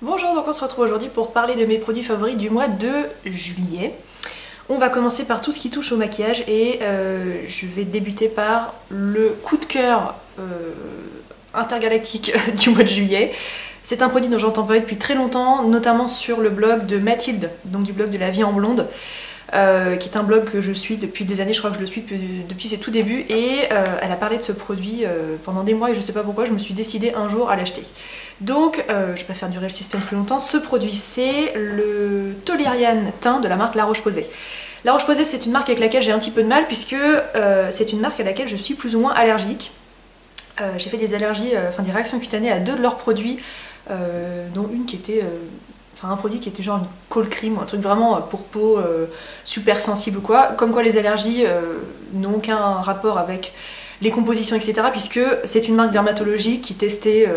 Bonjour, donc on se retrouve aujourd'hui pour parler de mes produits favoris du mois de juillet. On va commencer par tout ce qui touche au maquillage et je vais débuter par le coup de cœur intergalactique du mois de juillet. C'est un produit dont j'entends parler depuis très longtemps, notamment sur le blog de Mathilde, donc du blog de la vie en blonde, qui est un blog que je suis depuis des années, je crois que je le suis depuis ses tout débuts, et elle a parlé de ce produit pendant des mois et je sais pas pourquoi, je me suis décidée un jour à l'acheter. Donc, je vais pas faire durer le suspense plus longtemps, ce produit c'est le Toleriane teint de la marque La Roche-Posay. La Roche-Posay c'est une marque avec laquelle j'ai un petit peu de mal puisque c'est une marque à laquelle je suis plus ou moins allergique. J'ai fait des allergies, des réactions cutanées à deux de leurs produits, dont une qui était... un produit qui était genre une cold cream ou un truc vraiment pour peau super sensible ou quoi. Comme quoi les allergies n'ont aucun rapport avec les compositions, etc. puisque c'est une marque dermatologique qui testait,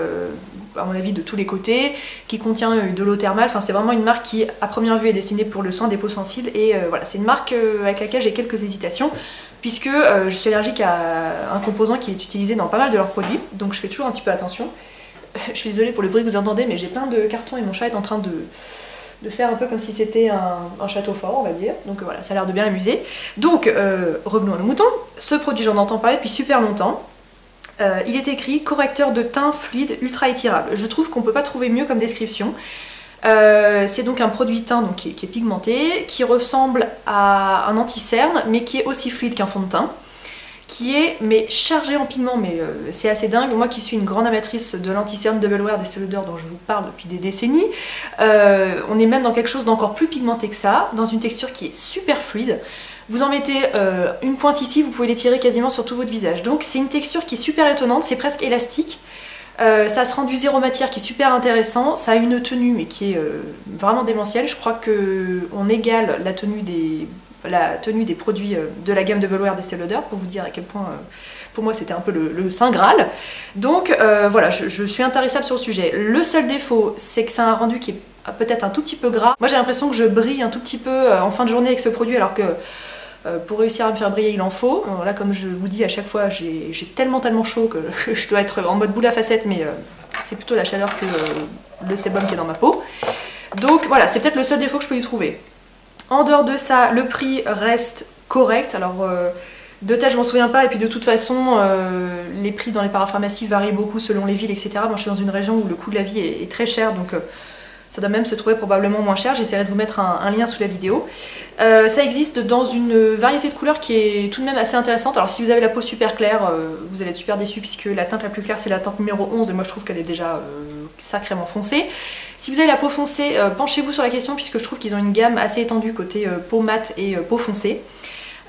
à mon avis, de tous les côtés, qui contient de l'eau thermale. Enfin, c'est vraiment une marque qui, à première vue, est destinée pour le soin des peaux sensibles. Et voilà, c'est une marque avec laquelle j'ai quelques hésitations, puisque je suis allergique à un composant qui est utilisé dans pas mal de leurs produits. Donc je fais toujours un petit peu attention. Je suis désolée pour le bruit que vous entendez, mais j'ai plein de cartons et mon chat est en train de faire un peu comme si c'était un château fort, on va dire. Donc voilà, ça a l'air de bien amuser. Donc, revenons à nos moutons. Ce produit, j'en entends parler depuis super longtemps. Il est écrit correcteur de teint fluide ultra étirable. Je trouve qu'on ne peut pas trouver mieux comme description. C'est donc un produit teint donc, qui est pigmenté, qui ressemble à un anti-cerne, mais qui est aussi fluide qu'un fond de teint, qui est chargé en pigments, mais c'est assez dingue. Moi qui suis une grande amatrice de l'anti-cerne Double Wear d'Estée Lauder dont je vous parle depuis des décennies, on est même dans quelque chose d'encore plus pigmenté que ça, dans une texture qui est super fluide. Vous en mettez une pointe ici, vous pouvez l'étirer quasiment sur tout votre visage. Donc c'est une texture qui est super étonnante, c'est presque élastique. Ça a ce rendu zéro matière qui est super intéressant, ça a une tenue mais qui est vraiment démentielle. Je crois qu'on égale la tenue des produits de la gamme Double Wear d'Estée Lauder, pour vous dire à quel point pour moi c'était un peu le saint graal. Donc voilà, je suis intarissable sur le sujet. Le seul défaut, c'est que c'est un rendu qui est peut-être un tout petit peu gras. Moi j'ai l'impression que je brille un tout petit peu en fin de journée avec ce produit, alors que pour réussir à me faire briller il en faut. Là, comme je vous dis à chaque fois, j'ai tellement chaud que je dois être en mode boule à facettes, mais c'est plutôt la chaleur que le sébum qui est dans ma peau. Donc voilà, c'est peut-être le seul défaut que je peux y trouver. En dehors de ça, le prix reste correct. Alors de tête je m'en souviens pas, et puis de toute façon les prix dans les parapharmacies varient beaucoup selon les villes, etc. Moi je suis dans une région où le coût de la vie est très cher, donc ça doit même se trouver probablement moins cher. J'essaierai de vous mettre un lien sous la vidéo. Ça existe dans une variété de couleurs qui est tout de même assez intéressante. Alors si vous avez la peau super claire, vous allez être super déçus puisque la teinte la plus claire c'est la teinte numéro 11 et moi je trouve qu'elle est déjà sacrément foncée. Si vous avez la peau foncée, penchez-vous sur la question puisque je trouve qu'ils ont une gamme assez étendue côté peau mate et peau foncée.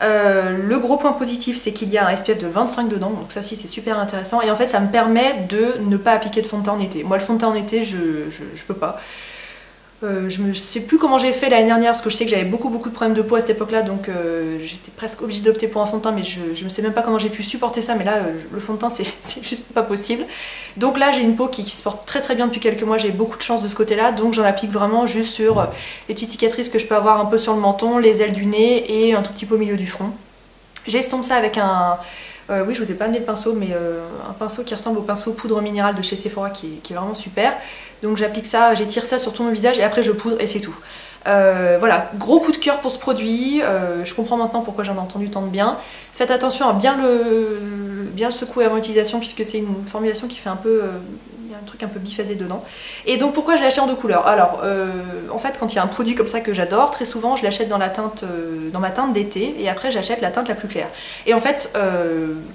Le gros point positif c'est qu'il y a un SPF de 25 dedans, donc ça aussi c'est super intéressant et en fait ça me permet de ne pas appliquer de fond de teint en été. Moi le fond de teint en été je peux pas. Je ne sais plus comment j'ai fait l'année dernière parce que je sais que j'avais beaucoup de problèmes de peau à cette époque là, donc j'étais presque obligée d'opter pour un fond de teint, mais je ne sais même pas comment j'ai pu supporter ça, mais là le fond de teint c'est juste pas possible. Donc là j'ai une peau qui se porte très bien depuis quelques mois, j'ai beaucoup de chance de ce côté là, donc j'en applique vraiment juste sur les petites cicatrices que je peux avoir un peu sur le menton, les ailes du nez et un tout petit peu au milieu du front. J'estompe ça avec un... oui, je vous ai pas amené le pinceau, mais un pinceau qui ressemble au pinceau poudre minérale de chez Sephora qui est vraiment super. Donc j'applique ça, j'étire ça sur tout mon visage et après je poudre et c'est tout. Voilà, gros coup de cœur pour ce produit. Je comprends maintenant pourquoi j'en ai entendu tant de bien. Faites attention à bien le secouer avant utilisation puisque c'est une formulation qui fait un peu... il y a un truc un peu biphasé dedans. Et donc pourquoi je l'ai acheté en deux couleurs? Alors, en fait, quand il y a un produit comme ça que j'adore, très souvent je l'achète dans ma teinte d'été et après j'achète la teinte la plus claire. Et en fait,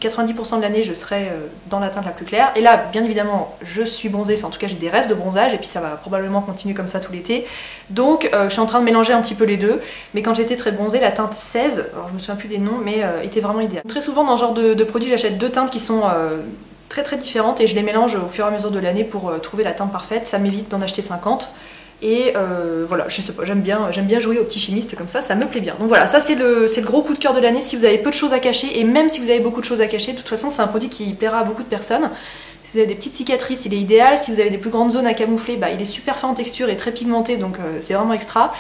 90% de l'année je serai dans la teinte la plus claire. Et là, bien évidemment, je suis bronzée, enfin en tout cas j'ai des restes de bronzage et puis ça va probablement continuer comme ça tout l'été. Donc je suis en train de mélanger un petit peu les deux. Mais quand j'étais très bronzée, la teinte 16, alors je me souviens plus des noms, mais était vraiment idéale. Très souvent dans ce genre de produit, j'achète deux teintes qui sont... très différentes et je les mélange au fur et à mesure de l'année pour trouver la teinte parfaite. Ça m'évite d'en acheter 50 et voilà, je sais pas, j'aime bien jouer aux petits chimistes comme ça me plaît bien. Donc voilà, ça c'est le gros coup de cœur de l'année si vous avez peu de choses à cacher, et même si vous avez beaucoup de choses à cacher, de toute façon c'est un produit qui plaira à beaucoup de personnes. Si vous avez des petites cicatrices, il est idéal. Si vous avez des plus grandes zones à camoufler, bah, il est super fin en texture et très pigmenté, donc c'est vraiment extra.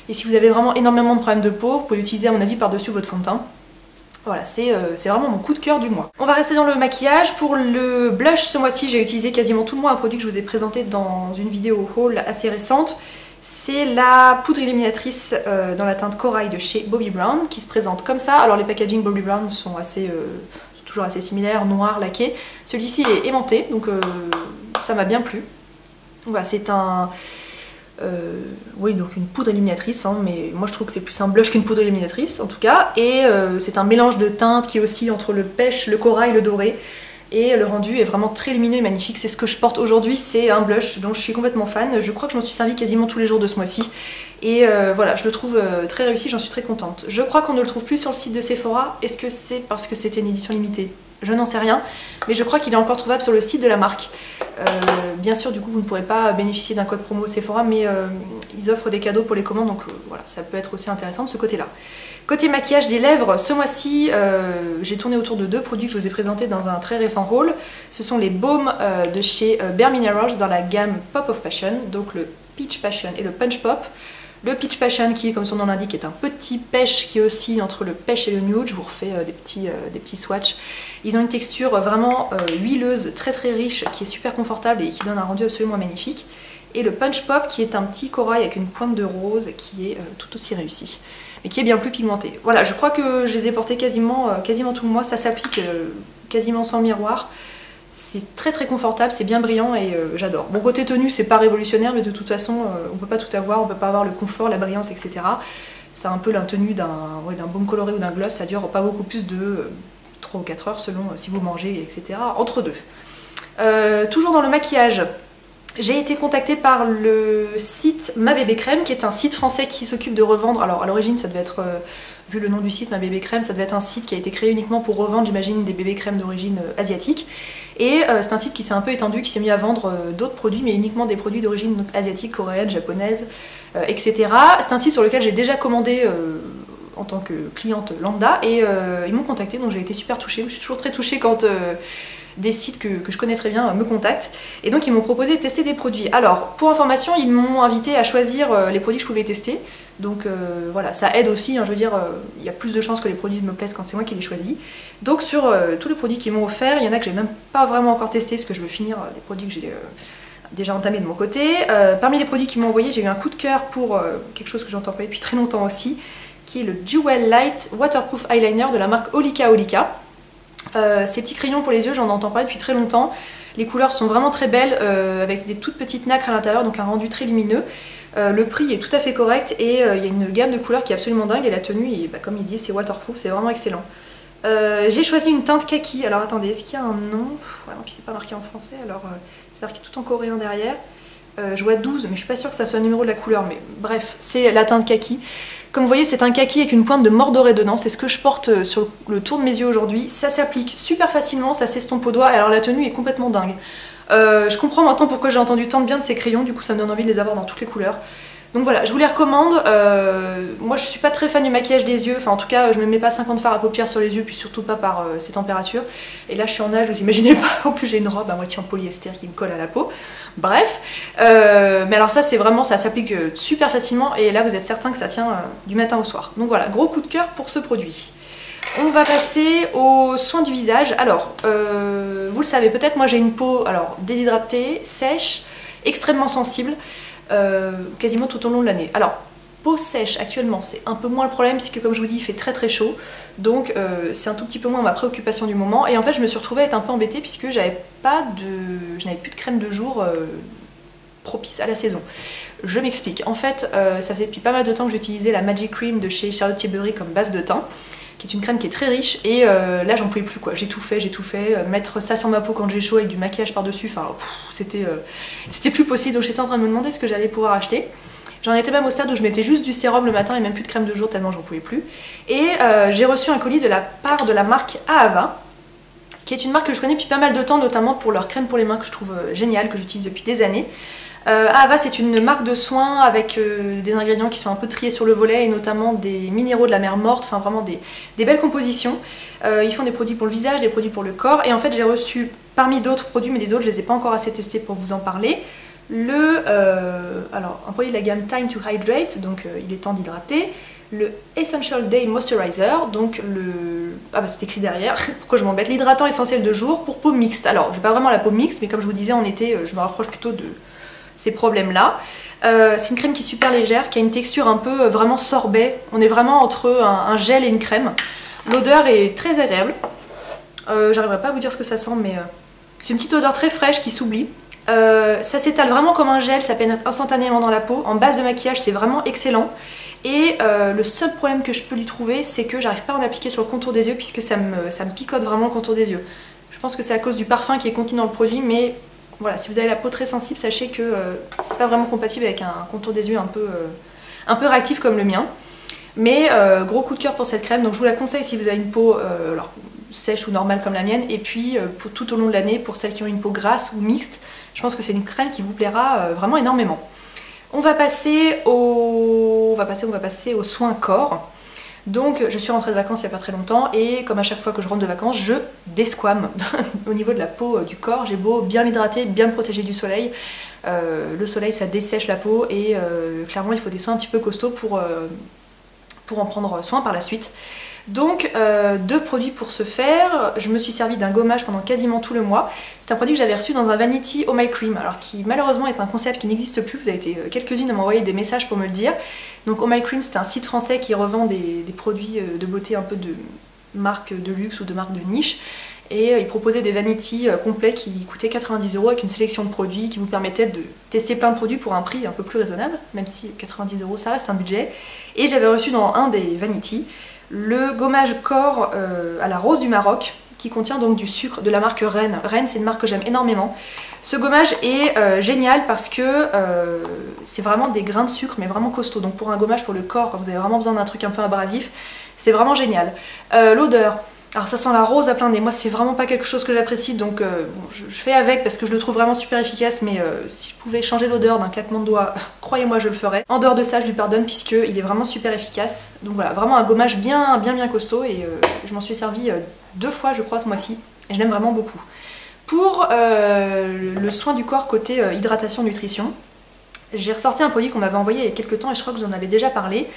Et si vous avez vraiment énormément de problèmes de peau, vous pouvez l'utiliser à mon avis par-dessus votre fond de teint. Voilà, c'est vraiment mon coup de cœur du mois. On va rester dans le maquillage. Pour le blush, ce mois-ci, j'ai utilisé quasiment tout le mois un produit que je vous ai présenté dans une vidéo haul assez récente. C'est la poudre illuminatrice dans la teinte corail de chez Bobbi Brown qui se présente comme ça. Alors les packaging Bobbi Brown sont toujours assez similaires, noirs, laqués. Celui-ci est aimanté, donc ça m'a bien plu. Voilà, c'est un... oui, donc une poudre illuminatrice, hein, mais moi je trouve que c'est plus un blush qu'une poudre illuminatrice en tout cas. Et c'est un mélange de teintes qui oscille entre le pêche, le corail, le doré. Et le rendu est vraiment très lumineux et magnifique. C'est ce que je porte aujourd'hui, c'est un blush dont je suis complètement fan. Je crois que je m'en suis servi quasiment tous les jours de ce mois-ci. Et voilà, je le trouve très réussi, j'en suis très contente. Je crois qu'on ne le trouve plus sur le site de Sephora. Est-ce que c'est parce que c'était une édition limitée? Je n'en sais rien, mais je crois qu'il est encore trouvable sur le site de la marque. Bien sûr, du coup, vous ne pourrez pas bénéficier d'un code promo Sephora, mais ils offrent des cadeaux pour les commandes, donc voilà, ça peut être aussi intéressant de ce côté-là. Côté maquillage des lèvres, ce mois-ci, j'ai tourné autour de deux produits que je vous ai présentés dans un très récent haul. Ce sont les baumes de chez Bare Minerals dans la gamme Pop of Passion, donc le Peach Passion et le Punch Pop. Le Peach Passion qui, comme son nom l'indique, est un petit pêche qui oscille entre le pêche et le nude. Je vous refais des petits swatchs. Ils ont une texture vraiment huileuse, très très riche, qui est super confortable et qui donne un rendu absolument magnifique. Et le Punch Pop qui est un petit corail avec une pointe de rose qui est tout aussi réussi, mais qui est bien plus pigmenté. Voilà, je crois que je les ai portés quasiment tout le mois. Ça s'applique quasiment sans miroir. C'est très très confortable, c'est bien brillant et j'adore. Bon, côté tenue, c'est pas révolutionnaire, mais de toute façon, on peut pas tout avoir, on peut pas avoir le confort, la brillance, etc. C'est un peu la tenue d'un baume coloré ou d'un gloss, ça dure pas beaucoup plus de 3 ou 4 heures selon si vous mangez, etc. Entre deux. Toujours dans le maquillage, j'ai été contactée par le site Ma Bébé Crème, qui est un site français qui s'occupe de revendre. Alors à l'origine, ça devait être, vu le nom du site Ma Bébé Crème, ça devait être un site qui a été créé uniquement pour revendre, j'imagine, des bébés crèmes d'origine asiatique. Et c'est un site qui s'est un peu étendu, qui s'est mis à vendre d'autres produits, mais uniquement des produits d'origine asiatique, coréenne, japonaise, etc. C'est un site sur lequel j'ai déjà commandé en tant que cliente lambda, et ils m'ont contacté, donc j'ai été super touchée. Je suis toujours très touchée quand des sites que je connais très bien me contactent, et donc ils m'ont proposé de tester des produits. Alors pour information, ils m'ont invité à choisir les produits que je pouvais tester, donc voilà, ça aide aussi, hein, je veux dire, il y a plus de chances que les produits me plaisent quand c'est moi qui les choisis. Donc sur tous les produits qu'ils m'ont offerts, il y en a que j'ai même pas vraiment encore testé parce que je veux finir des produits que j'ai déjà entamés de mon côté. Parmi les produits qu'ils m'ont envoyés, j'ai eu un coup de cœur pour quelque chose que j'entends pas depuis très longtemps aussi, qui est le Jewel Light Waterproof Eyeliner de la marque Olika Olika. Ces petits crayons pour les yeux, j'en entends pas depuis très longtemps. Les couleurs sont vraiment très belles, avec des toutes petites nacres à l'intérieur, donc un rendu très lumineux. Le prix est tout à fait correct et il y a une gamme de couleurs qui est absolument dingue, et la tenue, et, comme il dit, c'est waterproof, c'est vraiment excellent. J'ai choisi une teinte kaki. Alors attendez, est-ce qu'il y a un nom? Ouais, non, puis c'est pas marqué en français, alors c'est marqué tout en coréen derrière. Je vois 12, mais je suis pas sûre que ça soit le numéro de la couleur, mais bref, c'est la teinte kaki. Comme vous voyez, c'est un kaki avec une pointe de mort dorée dedans, c'est ce que je porte sur le tour de mes yeux aujourd'hui. Ça s'applique super facilement, ça s'estompe au doigt, et alors la tenue est complètement dingue. Je comprends maintenant pourquoi j'ai entendu tant de bien de ces crayons, du coup ça me donne envie de les avoir dans toutes les couleurs. Donc voilà, je vous les recommande. Moi je suis pas très fan du maquillage des yeux, enfin en tout cas je ne mets pas 50 fards à paupières sur les yeux, puis surtout pas par ces températures. Et là je suis en nage, vous imaginez pas, en plus j'ai une robe à moitié en polyester qui me colle à la peau. Bref, mais alors ça c'est vraiment, ça s'applique super facilement, et là vous êtes certain que ça tient du matin au soir. Donc voilà, gros coup de cœur pour ce produit. On va passer aux soins du visage. Alors, vous le savez peut-être, moi j'ai une peau déshydratée, sèche, extrêmement sensible. Quasiment tout au long de l'année. Alors, peau sèche actuellement, c'est un peu moins le problème puisque comme je vous dis, il fait très très chaud. Donc c'est un tout petit peu moins ma préoccupation du moment. Et en fait, je me suis retrouvée à être un peu embêtée puisque je n'avais plus de crème de jour propice à la saison. Je m'explique. En fait, ça fait depuis pas mal de temps que j'utilisais la Magic Cream de chez Charlotte Tilbury comme base de teint, qui est une crème qui est très riche, et là j'en pouvais plus quoi, j'ai tout fait, mettre ça sur ma peau quand j'ai chaud avec du maquillage par dessus, enfin c'était plus possible, donc j'étais en train de me demander ce que j'allais pouvoir acheter. J'en étais même au stade où je mettais juste du sérum le matin et même plus de crème de jour tellement j'en pouvais plus. Et j'ai reçu un colis de la part de la marque Ahava, qui est une marque que je connais depuis pas mal de temps, notamment pour leur crème pour les mains que je trouve géniale, que j'utilise depuis des années. Ahava, c'est une marque de soins avec des ingrédients qui sont un peu triés sur le volet, et notamment des minéraux de la mer morte, enfin vraiment des belles compositions. Ils font des produits pour le visage, des produits pour le corps, et en fait j'ai reçu parmi d'autres produits, mais les autres je les ai pas encore assez testés pour vous en parler, un produit de la gamme Time to Hydrate, donc il est temps d'hydrater, le Essential Day Moisturizer, donc le... Ah bah c'est écrit derrière, pourquoi je m'embête, l'hydratant essentiel de jour pour peau mixte. Alors j'ai pas vraiment la peau mixte, mais comme je vous disais en été, je me rapproche plutôt de ces problèmes-là. C'est une crème qui est super légère, qui a une texture un peu vraiment sorbet. On est vraiment entre un gel et une crème. L'odeur est très agréable. J'arriverai pas à vous dire ce que ça sent, mais c'est une petite odeur très fraîche qui s'oublie. Ça s'étale vraiment comme un gel, ça pénètre instantanément dans la peau. En base de maquillage, c'est vraiment excellent. Et le seul problème que je peux lui trouver, c'est que j'arrive pas à en appliquer sur le contour des yeux, puisque ça me picote vraiment le contour des yeux. Je pense que c'est à cause du parfum qui est contenu dans le produit, mais voilà, si vous avez la peau très sensible, sachez que c'est pas vraiment compatible avec un contour des yeux un peu réactif comme le mien. Mais gros coup de cœur pour cette crème, donc je vous la conseille si vous avez une peau alors, sèche ou normale comme la mienne, et puis pour tout au long de l'année, pour celles qui ont une peau grasse ou mixte, je pense que c'est une crème qui vous plaira vraiment énormément. On va passer au soin corps. Donc je suis rentrée de vacances il n'y a pas très longtemps, et comme à chaque fois que je rentre de vacances, je desquame au niveau de la peau du corps. J'ai beau bien m'hydrater, bien me protéger du soleil. Le soleil ça dessèche la peau, et clairement il faut des soins un petit peu costauds pour en prendre soin par la suite. Donc deux produits pour ce faire. Je me suis servi d'un gommage pendant quasiment tout le mois. C'est un produit que j'avais reçu dans un Vanity Oh My Cream, alors qui malheureusement est un concept qui n'existe plus. Vous avez été quelques-unes à m'envoyer des messages pour me le dire. Donc Oh My Cream, c'est un site français qui revend des produits de beauté un peu de marque de luxe ou de marque de niche. Et il proposait des Vanity complets qui coûtaient 90 € avec une sélection de produits qui vous permettait de tester plein de produits pour un prix un peu plus raisonnable, même si 90 € ça reste un budget. Et j'avais reçu dans un des Vanity le gommage corps à la rose du Maroc, qui contient donc du sucre de la marque Rennes. Rennes, c'est une marque que j'aime énormément. Ce gommage est génial parce que c'est vraiment des grains de sucre, mais vraiment costauds. Donc pour un gommage pour le corps, quand vous avez vraiment besoin d'un truc un peu abrasif, c'est vraiment génial. L'odeur, alors ça sent la rose à plein nez. Moi, c'est vraiment pas quelque chose que j'apprécie, donc bon, je fais avec parce que je le trouve vraiment super efficace, mais si je pouvais changer l'odeur d'un claquement de doigts, croyez-moi, je le ferais. En dehors de ça, je lui pardonne puisqu'il est vraiment super efficace. Donc voilà, vraiment un gommage bien costaud, et je m'en suis servi 2 fois, je crois, ce mois-ci, et je l'aime vraiment beaucoup. Pour le soin du corps côté hydratation, nutrition, j'ai ressorti un produit qu'on m'avait envoyé il y a quelques temps, et je crois que vous en avez déjà parlé.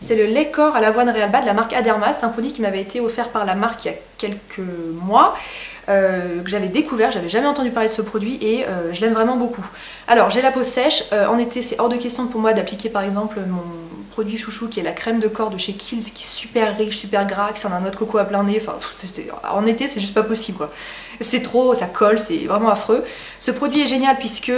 C'est le lait corps à l'avoine Real Bad de la marque Aderma. C'est un produit qui m'avait été offert par la marque il y a quelques mois, que j'avais découvert, j'avais jamais entendu parler de ce produit, et je l'aime vraiment beaucoup. Alors j'ai la peau sèche, en été c'est hors de question pour moi d'appliquer par exemple mon produit chouchou qui est la crème de corps de chez Kiehl's, qui est super riche, super gras, qui sent un noix de coco à plein nez, enfin en été c'est juste pas possible quoi. C'est trop, ça colle, c'est vraiment affreux. Ce produit est génial puisque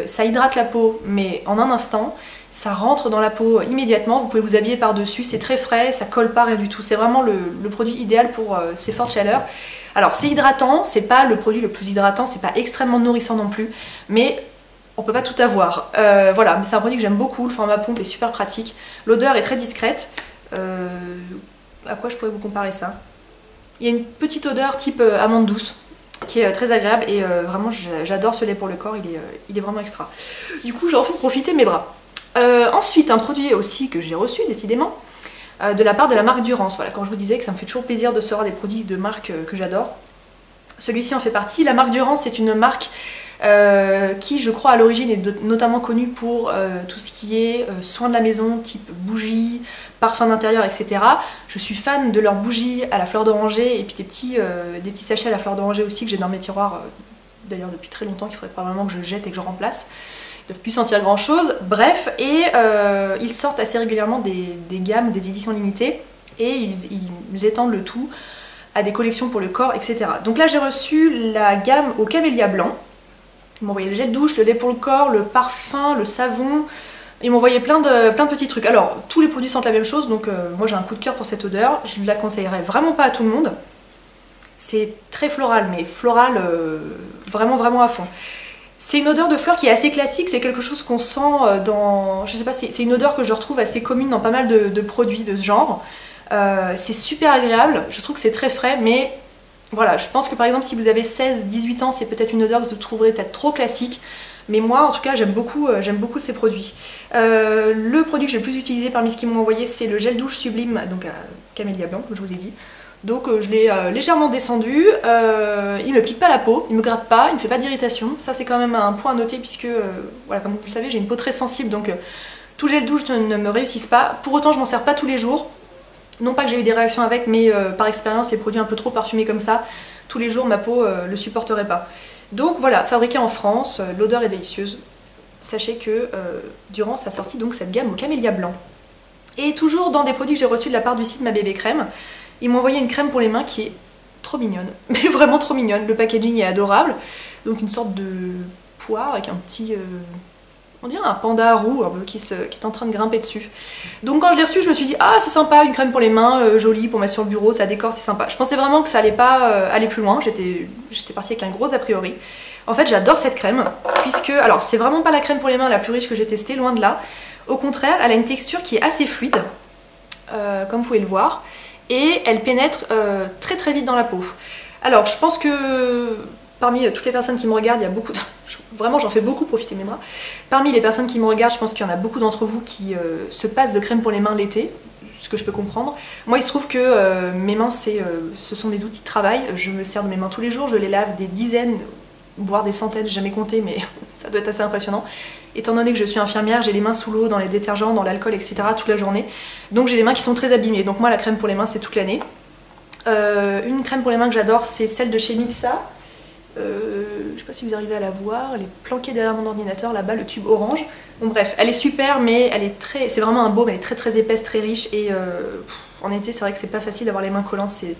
ça hydrate la peau, mais en un instant. Ça rentre dans la peau immédiatement, vous pouvez vous habiller par-dessus, c'est très frais, ça colle pas, rien du tout. C'est vraiment le produit idéal pour ces fortes chaleurs. Alors c'est hydratant, c'est pas le produit le plus hydratant, c'est pas extrêmement nourrissant non plus, mais on peut pas tout avoir. Voilà, mais c'est un produit que j'aime beaucoup, le format pompe est super pratique. L'odeur est très discrète. À quoi je pourrais vous comparer ça? Il y a une petite odeur type amande douce, qui est très agréable, et vraiment j'adore ce lait pour le corps, il est vraiment extra. Du coup j'en fais profiter mes bras. Ensuite, un produit aussi que j'ai reçu décidément de la part de la marque Durance. Voilà, quand je vous disais que ça me fait toujours plaisir de recevoir des produits de marques que j'adore, celui-ci en fait partie. La marque Durance, c'est une marque qui, je crois, à l'origine est notamment connue pour tout ce qui est soins de la maison, type bougies, parfums d'intérieur, etc. Je suis fan de leurs bougies à la fleur d'oranger, et puis des petits sachets à la fleur d'oranger aussi que j'ai dans mes tiroirs d'ailleurs depuis très longtemps, qu'il faudrait probablement que je jette et que je remplace. Ils ne doivent plus sentir grand chose, bref, et ils sortent assez régulièrement des gammes, des éditions limitées, et ils étendent le tout à des collections pour le corps, etc. Donc là j'ai reçu la gamme au camélia blanc. Ils m'ont envoyé le gel douche, le lait pour le corps, le parfum, le savon. Ils m'ont envoyé plein de petits trucs. Alors tous les produits sentent la même chose, donc moi j'ai un coup de cœur pour cette odeur. Je ne la conseillerais vraiment pas à tout le monde. C'est très floral, mais floral vraiment à fond. C'est une odeur de fleurs qui est assez classique, c'est quelque chose qu'on sent dans... Je sais pas, c'est une odeur que je retrouve assez commune dans pas mal de produits de ce genre. C'est super agréable, je trouve que c'est très frais, mais voilà, je pense que par exemple si vous avez 16-18 ans, c'est peut-être une odeur que vous trouverez peut-être trop classique, mais moi en tout cas j'aime beaucoup ces produits. Le produit que j'ai le plus utilisé parmi ce qu'ils m'ont envoyé, c'est le gel douche sublime, donc à camélia blanc comme je vous ai dit. Donc je l'ai légèrement descendu, il me pique pas la peau, il me gratte pas, il me fait pas d'irritation. Ça c'est quand même un point à noter puisque, voilà, comme vous le savez, j'ai une peau très sensible, donc tout gel douche ne me réussissent pas. Pour autant je m'en sers pas tous les jours. Non pas que j'ai eu des réactions avec, mais par expérience les produits un peu trop parfumés comme ça, tous les jours ma peau le supporterait pas. Donc voilà, fabriqué en France, l'odeur est délicieuse. Sachez que durant sa sortie donc cette gamme au camélia blanc. Et toujours dans des produits que j'ai reçus de la part du site Ma Bébé Crème, ils m'ont envoyé une crème pour les mains qui est trop mignonne, mais vraiment trop mignonne. Le packaging est adorable, donc une sorte de poire avec un petit... on dirait un panda roux un peu, qui est en train de grimper dessus. Donc quand je l'ai reçu, je me suis dit ah c'est sympa, une crème pour les mains, jolie pour mettre sur le bureau, ça décore, c'est sympa. Je pensais vraiment que ça allait pas aller plus loin, j'étais partie avec un gros a priori. En fait j'adore cette crème, puisque, alors c'est vraiment pas la crème pour les mains la plus riche que j'ai testée, loin de là. Au contraire, elle a une texture qui est assez fluide, comme vous pouvez le voir, et elle pénètre très très vite dans la peau. Alors je pense que parmi toutes les personnes qui me regardent, il y a beaucoup de... Vraiment j'en fais beaucoup profiter mes bras. Parmi les personnes qui me regardent, je pense qu'il y en a beaucoup d'entre vous qui se passent de crème pour les mains l'été, ce que je peux comprendre. Moi il se trouve que mes mains ce sont mes outils de travail, je me sers de mes mains tous les jours, je les lave des dizaines, voire des centaines, j'ai jamais compté, mais ça doit être assez impressionnant. Étant donné que je suis infirmière, j'ai les mains sous l'eau, dans les détergents, dans l'alcool, etc. toute la journée. Donc j'ai les mains qui sont très abîmées. Donc moi la crème pour les mains c'est toute l'année. Une crème pour les mains que j'adore c'est celle de chez Mixa. Je sais pas si vous arrivez à la voir, elle est planquée derrière mon ordinateur là-bas, le tube orange. Bon bref, elle est super mais elle est très... c'est vraiment un baume, elle est très très épaisse, très riche et en été c'est vrai que c'est pas facile d'avoir les mains collantes, c'est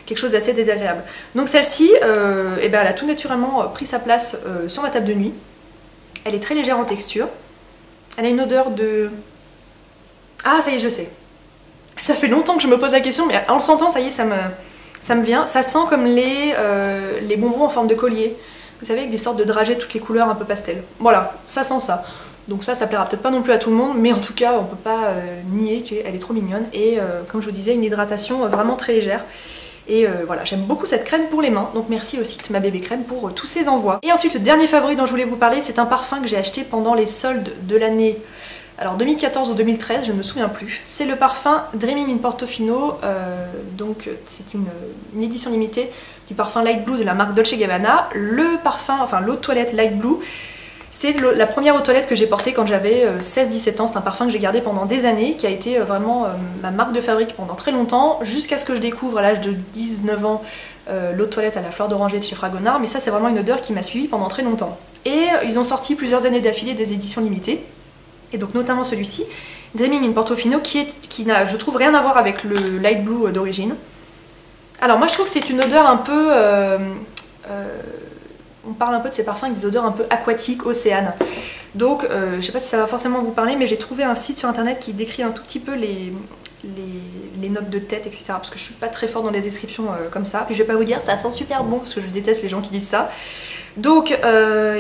quelque chose d'assez désagréable. Donc celle-ci, elle a tout naturellement pris sa place sur ma table de nuit. Elle est très légère en texture. Elle a une odeur de... Ah ça y est je sais. Ça fait longtemps que je me pose la question mais en le sentant ça y est ça me vient. Ça sent comme les bonbons en forme de collier. Vous savez avec des sortes de dragées de toutes les couleurs un peu pastel. Voilà, ça sent ça. Donc ça plaira peut-être pas non plus à tout le monde mais en tout cas on peut pas nier qu'elle est trop mignonne. Et comme je vous disais une hydratation vraiment très légère. Et voilà, j'aime beaucoup cette crème pour les mains, donc merci au site Ma Bébé Crème pour tous ces envois. Et ensuite, le dernier favori dont je voulais vous parler, c'est un parfum que j'ai acheté pendant les soldes de l'année, alors 2014 ou 2013, je ne me souviens plus. C'est le parfum Dreaming in Portofino, donc c'est une édition limitée du parfum Light Blue de la marque Dolce Gabbana. Le parfum, enfin l'eau de toilette Light Blue, c'est la première eau de toilette que j'ai portée quand j'avais 16-17 ans. C'est un parfum que j'ai gardé pendant des années, qui a été vraiment ma marque de fabrique pendant très longtemps, jusqu'à ce que je découvre à l'âge de 19 ans l'eau de toilette à la fleur d'oranger de chez Fragonard. Mais ça c'est vraiment une odeur qui m'a suivie pendant très longtemps. Et ils ont sorti plusieurs années d'affilée des éditions limitées, et donc notamment celui-ci, Dreaming in Portofino, qui n'a, je trouve, rien à voir avec le Light Blue d'origine. Alors moi je trouve que c'est une odeur un peu... on parle un peu de ces parfums avec des odeurs un peu aquatiques, océanes. Donc je sais pas si ça va forcément vous parler, mais j'ai trouvé un site sur internet qui décrit un tout petit peu les notes de tête, etc. Parce que je suis pas très forte dans les descriptions comme ça. Puis je vais pas vous dire ça sent super bon, parce que je déteste les gens qui disent ça. Donc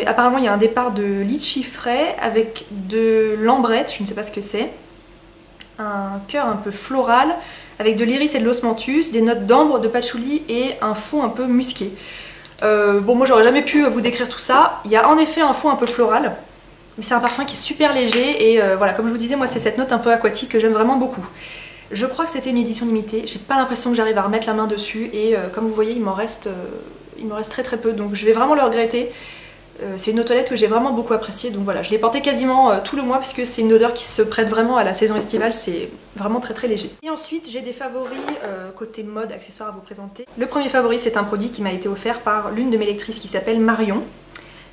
apparemment il y a un départ de litchi frais avec de l'ambrette, je ne sais pas ce que c'est. Un cœur un peu floral, avec de l'iris et de l'osmanthus, des notes d'ambre, de patchouli et un fond un peu musqué. Bon moi j'aurais jamais pu vous décrire tout ça. Il y a en effet un fond un peu floral, mais c'est un parfum qui est super léger et voilà, comme je vous disais, moi c'est cette note un peu aquatique que j'aime vraiment beaucoup. Je crois que c'était une édition limitée, j'ai pas l'impression que j'arrive à remettre la main dessus et comme vous voyez il me reste très très peu, donc je vais vraiment le regretter. C'est une eau de toilette que j'ai vraiment beaucoup appréciée, donc voilà, je l'ai portée quasiment tout le mois puisque c'est une odeur qui se prête vraiment à la saison estivale, c'est vraiment très très léger. Et ensuite j'ai des favoris côté mode, accessoires à vous présenter. Le premier favori c'est un produit qui m'a été offert par l'une de mes lectrices qui s'appelle Marion,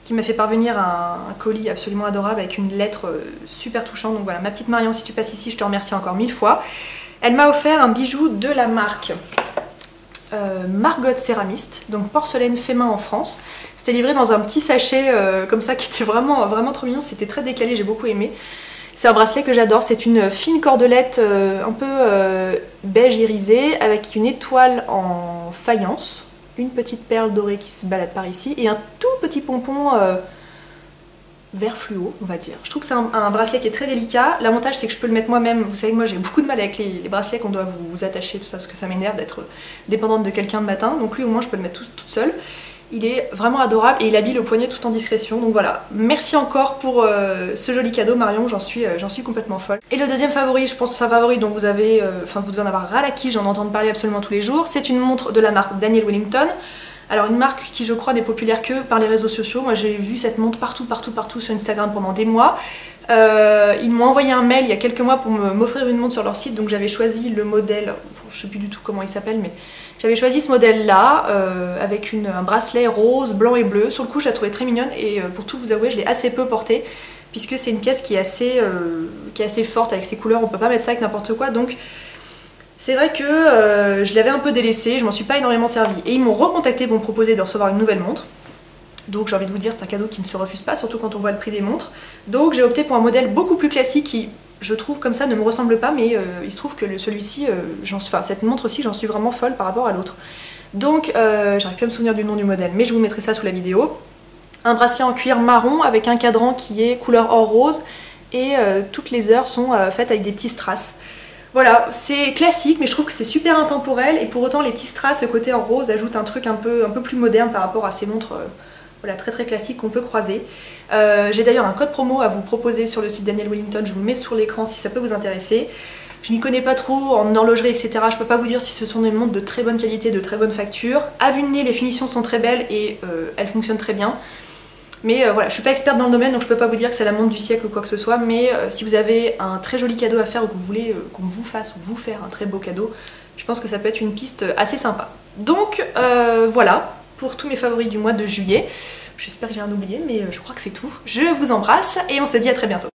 qui m'a fait parvenir un colis absolument adorable avec une lettre super touchante. Donc voilà, ma petite Marion, si tu passes ici, je te remercie encore 1000 fois. Elle m'a offert un bijou de la marque Margot Céramiste, donc porcelaine fait main en France. C'était livré dans un petit sachet comme ça qui était vraiment, vraiment trop mignon, c'était très décalé, j'ai beaucoup aimé. C'est un bracelet que j'adore, c'est une fine cordelette un peu beige irisé avec une étoile en faïence, une petite perle dorée qui se balade par ici et un tout petit pompon vert fluo, on va dire. Je trouve que c'est un bracelet qui est très délicat. L'avantage c'est que je peux le mettre moi-même. Vous savez que moi j'ai beaucoup de mal avec les bracelets qu'on doit vous attacher, tout ça, parce que ça m'énerve d'être dépendante de quelqu'un le matin. Donc lui au moins je peux le mettre toute seule. Il est vraiment adorable et il habille le poignet tout en discrétion. Donc voilà, merci encore pour ce joli cadeau Marion, j'en suis complètement folle. Et le deuxième favori, je pense que c'est un favori dont vous avez, vous devez en avoir ras la quiche, j'en entends parler absolument tous les jours. C'est une montre de la marque Daniel Wellington. Alors une marque qui je crois n'est populaire que par les réseaux sociaux. Moi j'ai vu cette montre partout sur Instagram pendant des mois. Ils m'ont envoyé un mail il y a quelques mois pour m'offrir une montre sur leur site, donc j'avais choisi le modèle, je sais plus du tout comment il s'appelle, mais j'avais choisi ce modèle là avec un bracelet rose, blanc et bleu. Sur le coup je la trouvais très mignonne et pour tout vous avouer je l'ai assez peu portée puisque c'est une pièce qui est assez forte avec ses couleurs, on peut pas mettre ça avec n'importe quoi, donc c'est vrai que je l'avais un peu délaissée, je m'en suis pas énormément servi. Et ils m'ont recontacté pour me proposer de recevoir une nouvelle montre. Donc j'ai envie de vous dire, c'est un cadeau qui ne se refuse pas, surtout quand on voit le prix des montres. Donc j'ai opté pour un modèle beaucoup plus classique qui, je trouve comme ça, ne me ressemble pas, mais il se trouve que celui-ci, cette montre-ci, j'en suis vraiment folle par rapport à l'autre. Donc j'arrive plus à me souvenir du nom du modèle, mais je vous mettrai ça sous la vidéo. Un bracelet en cuir marron avec un cadran qui est couleur or rose et toutes les heures sont faites avec des petits strass. Voilà, c'est classique mais je trouve que c'est super intemporel et pour autant les petits strass côté or rose ajoutent un truc un peu plus moderne par rapport à ces montres voilà, très très classiques qu'on peut croiser. J'ai d'ailleurs un code promo à vous proposer sur le site Daniel Wellington, je vous le mets sur l'écran si ça peut vous intéresser. Je n'y connais pas trop en horlogerie etc, je peux pas vous dire si ce sont des montres de très bonne qualité, de très bonne facture. À vue de nez les finitions sont très belles et elles fonctionnent très bien. Mais voilà, je suis pas experte dans le domaine donc je peux pas vous dire que c'est la montre du siècle ou quoi que ce soit, mais si vous avez un très joli cadeau à faire ou que vous voulez qu'on vous fasse ou vous faire un très beau cadeau, je pense que ça peut être une piste assez sympa. Donc voilà pour tous mes favoris du mois de juillet. J'espère que j'ai rien oublié mais je crois que c'est tout. Je vous embrasse et on se dit à très bientôt.